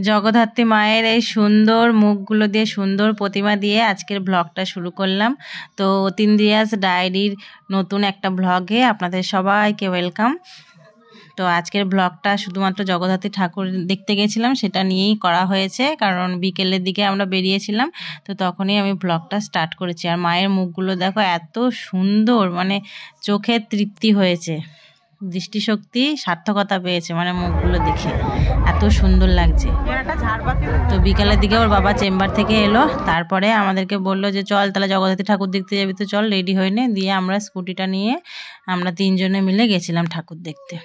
জগদ্ধাত্রী মায়ের এই সুন্দর মুখগুলো দিয়ে সুন্দর প্রতিমা দিয়ে আজকের ব্লগটা শুরু করলাম। তো অতীন্দ্রিয়াস ডায়েরির নতুন একটা ব্লগে আপনাদের সবাইকে ওয়েলকাম। তো আজকের ব্লগটা শুধুমাত্র জগদ্ধাত্রী ঠাকুর দেখতে গেছিলাম সেটা নিয়েই করা হয়েছে, কারণ বিকেলের দিকে আমরা বেরিয়েছিলাম, তো তখনই আমি ব্লগটা স্টার্ট করেছি। আর মায়ের মুখগুলো দেখো এত সুন্দর, মানে চোখে তৃপ্তি হয়েছে, দৃষ্টিশক্তি সার্থকতা পেয়েছে, মানে মুখগুলো দেখে এত সুন্দর লাগছে। তো বিকালের দিকে ওর বাবা চেম্বার থেকে এলো, তারপরে আমাদেরকে বললো যে চল তাহলে জগদ্ধাত্রী ঠাকুর দেখতে যাবি, তো চল রেডি হয়ে নে। দিয়ে আমরা স্কুটিটা নিয়ে আমরা তিনজনে মিলে গেছিলাম ঠাকুর দেখতে।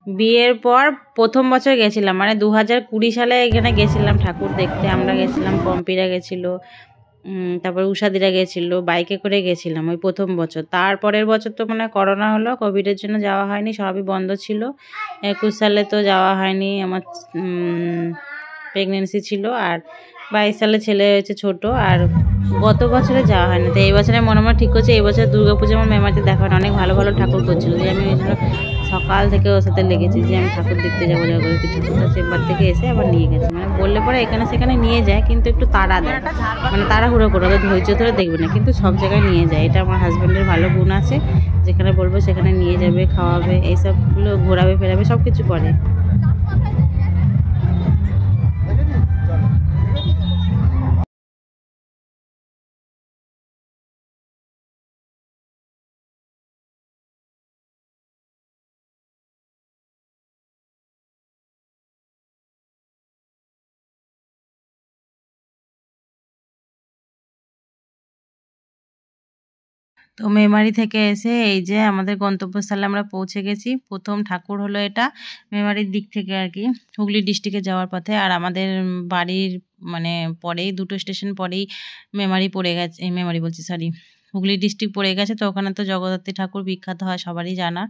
বিয়ের পর প্রথম বছর গেছিলাম, মানে 2020 সালে এখানে গেছিলাম ঠাকুর দেখতে। আমরা গেছিলাম, পম্পিরা গেছিল, তারপর উষাদিরা গেছিল, বাইকে করে গেছিলাম ওই প্রথম বছর। তারপরের বছর তো মানে করোনা হলো, কোভিডের জন্য যাওয়া হয়নি, সবই বন্ধ ছিল। 21 সালে তো যাওয়া হয়নি, আমার প্রেগনেন্সি ছিল। আর 22 সালে ছেলে হয়েছে ছোট, আর গত বছরে যাওয়া হয়নি। তো এই বছরে মনে ঠিক করছে এই বছর দুর্গাপুজো আমার মেমারিতে দেখা হয়, অনেক ভালো ভালো ঠাকুর করছিল, যে আমি ওই জন্য সকাল থেকে ওর সাথে লেগেছি যে আমি ঠাকুর দেখতে যাবো। জগদ্ধাত্রী ঠাকুরটা চেম্বার থেকে এসে আবার নিয়ে গেছে, মানে বললে পরে এখানে সেখানে নিয়ে যায়, কিন্তু একটু তাড়া দেয়, মানে তাড়াহুড়ো করে, ওদের ধৈর্য ধরে দেখবে না, কিন্তু সব জায়গায় নিয়ে যায়। এটা আমার হাজব্যান্ডের ভালো গুণ আছে, যেখানে বলবো সেখানে নিয়ে যাবে, খাওয়াবে, এইসবগুলো ঘোরাবে ফেরাবে, সব কিছু করে। তো মেমারি থেকে এসে এই যে আমাদের গন্তব্যস্থলে আমরা পৌঁছে গেছি। প্রথম ঠাকুর হলো এটা, মেমারির দিক থেকে আর কি, হুগলি ডিস্ট্রিক্টে যাওয়ার পথে। আর আমাদের বাড়ির মানে পরেই, দুটো স্টেশন পরেই মেমারি পড়ে গেছে, মেমারি বলছি সরি, হুগলি ডিস্ট্রিক্ট পড়ে গেছে। তো ওখানে তো জগদ্ধাত্রী ঠাকুর বিখ্যাত হয়, সবারই জানা।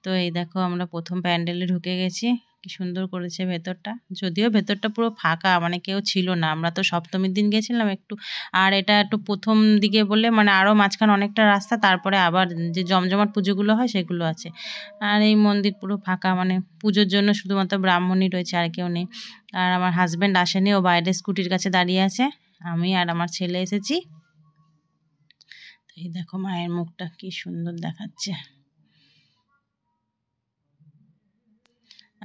তো এই দেখো আমরা প্রথম প্যান্ডেলে ঢুকে গেছি, কি সুন্দর করেছে ভেতরটা। যদিও ভেতরটা পুরো ফাঁকা, মানে কেউ ছিল না, আমরা তো সপ্তমীর দিন গেছিলাম একটু। আর এটা একটু প্রথম দিকে বলে মানে আরও মাঝখানে অনেকটা রাস্তা, তারপরে আবার যে জমজমাট পুজোগুলো হয় সেগুলো আছে। আর এই মন্দির পুরো ফাঁকা, মানে পুজোর জন্য শুধুমাত্র ব্রাহ্মণই রয়েছে, আর কেউ নেই। আর আমার হাজব্যান্ড আসেনি, ও বাইরে স্কুটির কাছে দাঁড়িয়ে আছে, আমি আর আমার ছেলে এসেছি। তো এই দেখো মায়ের মুখটা কি সুন্দর দেখাচ্ছে।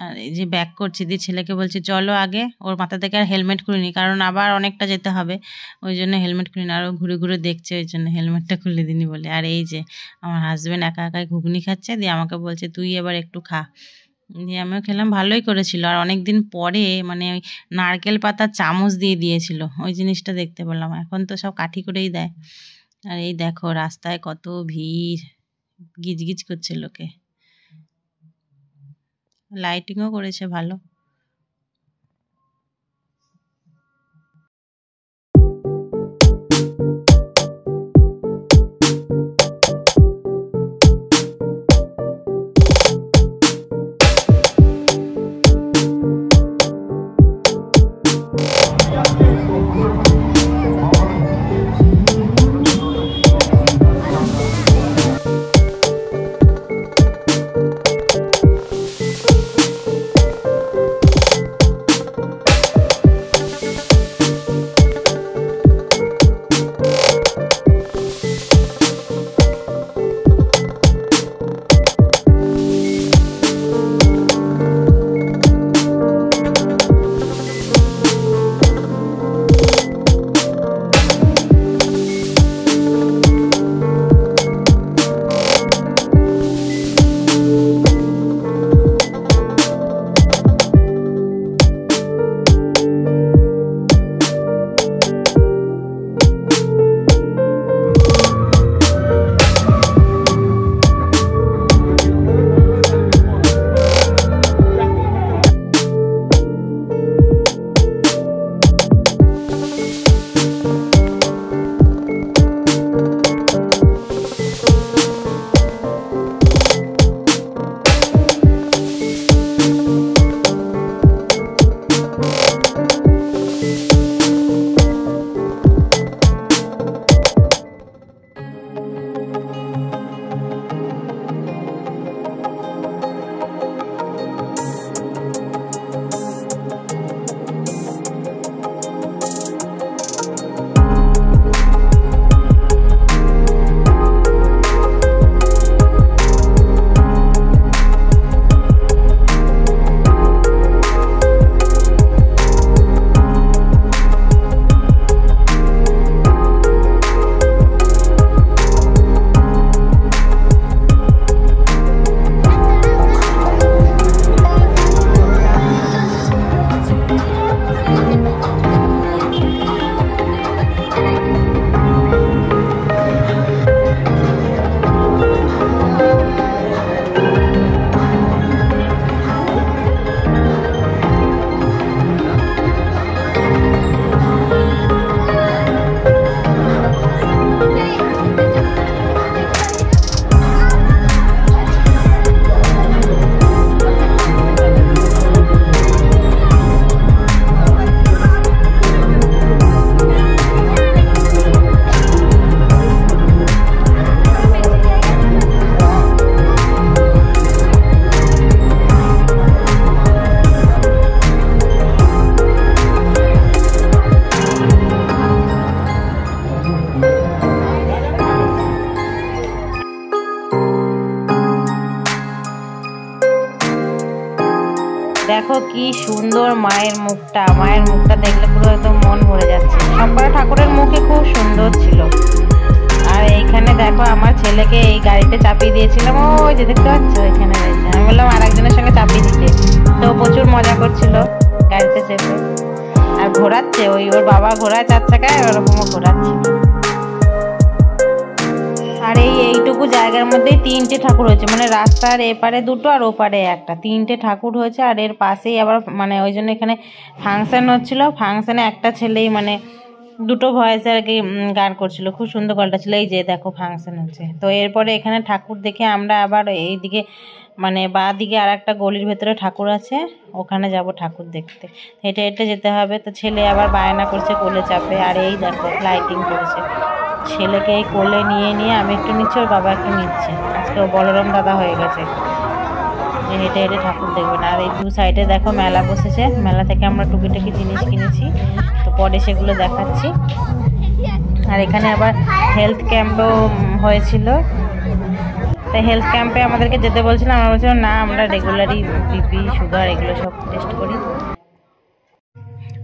আর এই যে ব্যাক করছি, দিয়ে ছেলেকে বলছি চলো আগে, ওর মাথা থেকে আর হেলমেট খুলিনি, কারণ আবার অনেকটা যেতে হবে, ওই জন্য হেলমেট খুলিনি। আরও ঘুরে ঘুরে দেখছে, ওই জন্য হেলমেটটা খুলে দিনি বলে। আর এই যে আমার হাজব্যান্ড একা একাই ঘুগনি খাচ্ছে, দিয়ে আমাকে বলছে তুই এবার একটু খা। দিয়ে আমিও খেলাম, ভালোই করেছিল। আর অনেক দিন পরে মানে ওই নারকেল পাতার চামচ দিয়ে দিয়েছিল, ওই জিনিসটা দেখতে পেলাম। এখন তো সব কাঠি করেই দেয়। আর এই দেখো রাস্তায় কত ভিড়, গিজগিজ করছে লোকে, লাইটিংও করেছে ভালো। দেখো কি সুন্দর মায়ের মুখটা, মায়ের মুখটা দেখলে পুরো একদম মন ভরে যাচ্ছে। সবকটা ঠাকুরের মুখে খুব সুন্দর ছিল। আর এইখানে দেখো আমার ছেলেকে এই গাড়িতে চাপিয়ে দিয়েছিলাম, ওই যে দেখতে পাচ্ছ এখানে রয়েছে। আমি বললাম আর একজনের সঙ্গে চাপিয়ে দিতে, তো প্রচুর মজা করছিল গাড়িতে চেপে। আর ঘোরাচ্ছে, ওর বাবা ঘোরায় 4 চাকায়, ওরকমও ঘোরাচ্ছিল। আর এইটুকু জায়গার মধ্যেই 3টে ঠাকুর হয়েছে, মানে রাস্তার এপারে 2টো আর ওপারে একটা, 3টে ঠাকুর হয়েছে। আর এর পাশেই আবার মানে ওই জন্য এখানে ফাংশন হচ্ছিল। ফাংশনে একটা ছেলেই মানে 2টো ভয়েসে আর কি গান করছিল, খুব সুন্দর গলাটা ছিল। এই যে দেখো ফাংশন হচ্ছে। তো এরপরে এখানে ঠাকুর দেখে আমরা আবার এইদিকে মানে বাঁ দিকে আর একটা গলির ভেতরে ঠাকুর আছে, ওখানে যাব ঠাকুর দেখতে। হেঁটে হেঁটে যেতে হবে। তো ছেলে আবার বায়না করছে কোলে চাপে। আর এই দেখো লাইটিং করেছে। ছেলেকে এই কোলে নিয়ে নিয়ে আমি একটু নিচ্ছি, ওর বাবা একটু নিচ্ছে। আজকে ও বলরাম দাদা হয়ে গেছে যে হেঁটে হেঁটে ঠাকুর দেখবে না। আর এই 2 সাইডে দেখো মেলা বসেছে, মেলা থেকে আমরা টুকিটাকি জিনিস কিনেছি, তো পরে সেগুলো দেখাচ্ছি। আর এখানে আবার হেলথ ক্যাম্পও হয়েছিল, তাই হেলথ ক্যাম্পে আমাদেরকে যেতে বলছিলাম। আমরা বলছিলাম না, আমরা রেগুলারই বিপি সুগার এগুলো সব টেস্ট করি।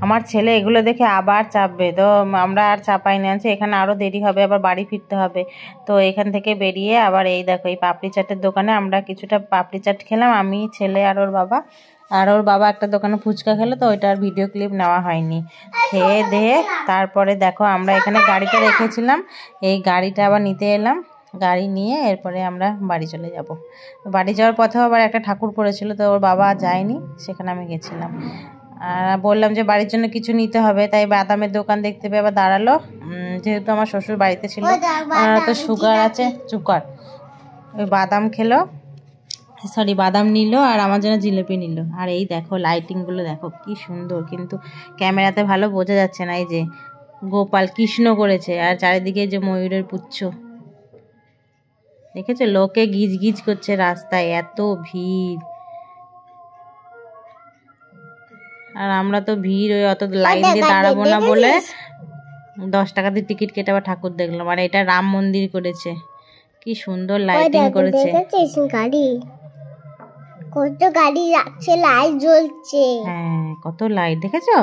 আমার ছেলে এগুলো দেখে আবার চাপবে, তো আমরা আর চাপাই না। এখানে আরও দেরি হবে, আবার বাড়ি ফিরতে হবে। তো এখান থেকে বেরিয়ে আবার এই দেখো এই পাপড়ি চাটের দোকানে আমরা কিছুটা পাপড়ি চাট খেলাম, আমি, ছেলে আর ওর বাবা। আর ওর বাবা একটা দোকানে ফুচকা খেলো, তো ওইটার ভিডিও ক্লিপ নেওয়া হয়নি। খেয়ে দিয়ে তারপরে দেখো আমরা এখানে গাড়িটা রেখেছিলাম, এই গাড়িটা আবার নিতে এলাম। গাড়ি নিয়ে এরপরে আমরা বাড়ি চলে যাব। বাড়ি যাওয়ার পথেও আবার একটা ঠাকুর পড়েছিল, তো ওর বাবা যায়নি, সেখানে আমি গেছিলাম। আর বললাম যে বাড়ির জন্য কিছু নিতে হবে, তাই বাদামের দোকান দেখতে পেয়ে আবার দাঁড়ালো। যেহেতু আমার শ্বশুর বাড়িতে ছিল, ওনারা তো সুগার আছে, চুকার, ওই বাদাম খেলো, সরি বাদাম নিল, আর আমার জন্য জিলিপি নিল। আর এই দেখো লাইটিংগুলো দেখো কি সুন্দর, কিন্তু ক্যামেরাতে ভালো বোঝা যাচ্ছে না। এই যে গোপাল কৃষ্ণ করেছে, আর চারিদিকে যে ময়ূরের পুচ্ছ দেখেছো, লোকে গিজ গিজ করছে রাস্তায়, এত ভিড়। আর আমরা তো ভিড় ওই অত লাইন দিয়ে দাঁড়াবো না বলে 10 টাকা দিয়ে টিকিট কেটে আবার ঠাকুর দেখলাম। আর এটা রাম মন্দির করেছে, কি সুন্দর লাইটিং করেছে। গাড়ি, কত গাড়ি যাচ্ছে, লাইট জ্বলছে। হ্যাঁ কত লাইট দেখেছো,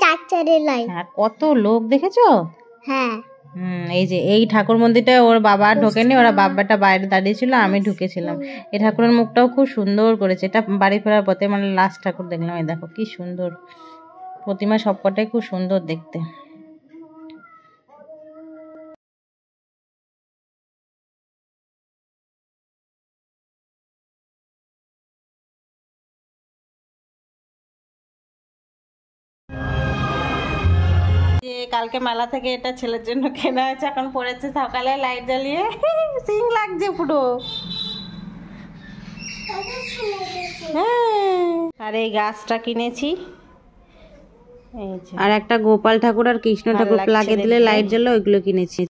চারচারে লাইট। আর কত লোক দেখেছো। হ্যাঁ এই যে এই ঠাকুর মন্দিরটা ওর বাবা ঢোকেনি, ওরা বাবাটা বাইরে দাঁড়িয়েছিল, আমি ঢুকেছিলাম। এই ঠাকুরের মুখটাও খুব সুন্দর করেছে। এটা বাড়ি ফেরার পথে মানে লাস্ট ঠাকুর দেখলাম। এই দেখো কি সুন্দর প্রতিমা, সবকটাই খুব সুন্দর দেখতে। কালকে মেলা থেকে এটা ছেলের জন্য কেনা হয়েছে, এখন পড়েছে সকালে লাইট জ্বালিয়ে, সিং লাগছে পুরো। আর এই গাছটা কিনেছি, আর একটা গোপাল ঠাকুর আর কৃষ্ণ ঠাকুর লাগিয়ে দিলে লাইট জ্বলে, ওইগুলো কিনেছি।